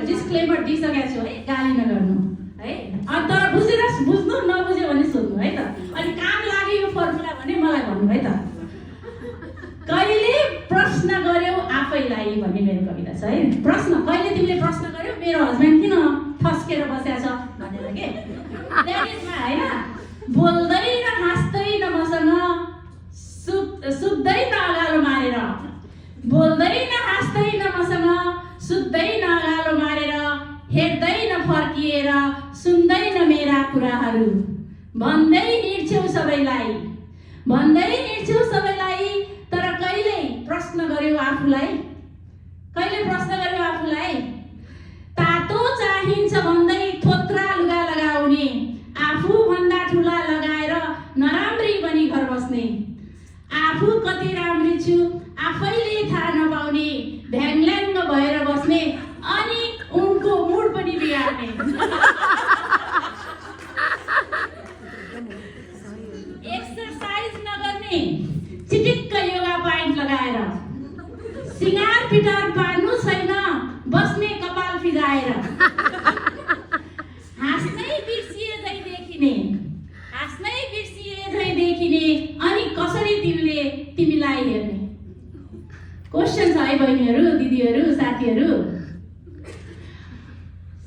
Disclaimer दिइसकेको छु है, गाली नगर्नु है। अनि तर बुझ्नु नबुझ्यो भने सोध्नु है त। अनि काम लाग्यो यो फर्मुला भने मलाई भन्नु है त। कहिले प्रश्न गर्यौ आफैलाई भन्ने मेरो कविता छ है। प्रश्न कहिले तिमीले प्रश्न गर्यौ मेरो हस्बेन्ड किन ठस्केर बसेको छ भनेर के ड्याडिजमा हैन। बोल्दैन हाँस्दैन मसँग, सुत्दैन अगालो मारेर, बोल्दैन हाँस्दैन मसँग, सुत्दैन अगालो मारेर, हेर्दैन फर्किएर, सुन्दैन मेरा कुराहरू, भन्दै हिँड्छौ सबैलाई, भन्दै हिँड्छौ सबैलाई। तर कहिले प्रश्न गर्यौ आफूलाई, कहिले प्रश्न गर्यौ आफूलाई। तातो चाहिन्छ भन्दै थोत्रा लुगा लगाउने, आफू भन्दा ठुला लगाएर नराम्री बनी घर बस्ने, आफू कति राम्री छु आफैले थाहा नपाउने, भ्याङल्याङ्ग भएर बस्ने, अनि उनको मुड पनि बिगार्ने। एक्सरसाइज नगर्ने, चिटिक्क योगा प्यान्ट लगाएर, सिँगार पिटार पार्नु छैन बस्ने कपाल फिजाएर, हाँस्नै बिर्सिए झै देखिने, हाँस्नै बिर्सिए झै देखिने, अनि कसरी तिमीलाई हेर्ने। क्वेसन छ है बहिनीहरू, दिदीहरू, साथीहरू।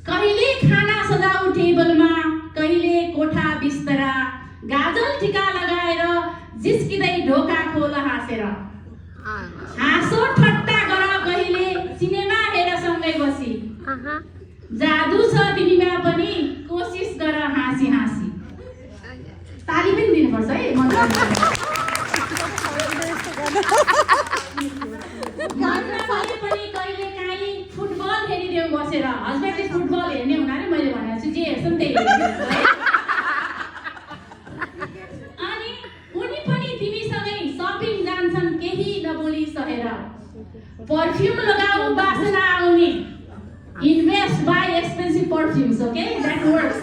कहिले खाना सजाऊ टेबलमा, कहिले कोठा बिस्तरा, गाजल टिका लगाएर जिस्किँदै ढोका खोल हाँसेर, हाँसो ठट्टा गर कहिले सिनेमा हेर सँगै बसी, जादु छ तिमीमा पनि कोसिस गर हाँसी हाँसी। ताली पनि दिनुपर्छ है पनि कहिले काहीँ फुटबल हेरिदेऊ बसेर। हस्बेन्डले फुटबल हेर्ने हुनाले मैले भनेको छु जे हेर्छ नि त्यही हेरिदिनु है। अनि उनी पनि तिमीसँगै सपिङ जान्छन् केही नबोली सहेर, पर्फ्युम लगाऊ बासना आउने, invest buy expensive perfumes, okay that works.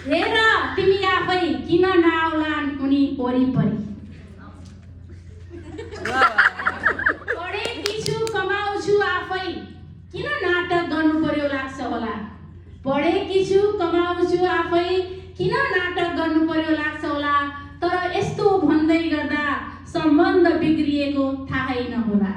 हेर तिमी आफै किन नआउलान् उनी वरिपरि, पढेकी छु कमाउँछु आफै किन नाटक गर्नु पर्यो लाग्छ होला, पढेकी छु कमाउँछु आफै किन नाटक गर्नु पर्यो लाग्छ होला। तर यस्तो भन्दै गर्दा सम्बन्ध बिग्रिएको थाहै नहोला।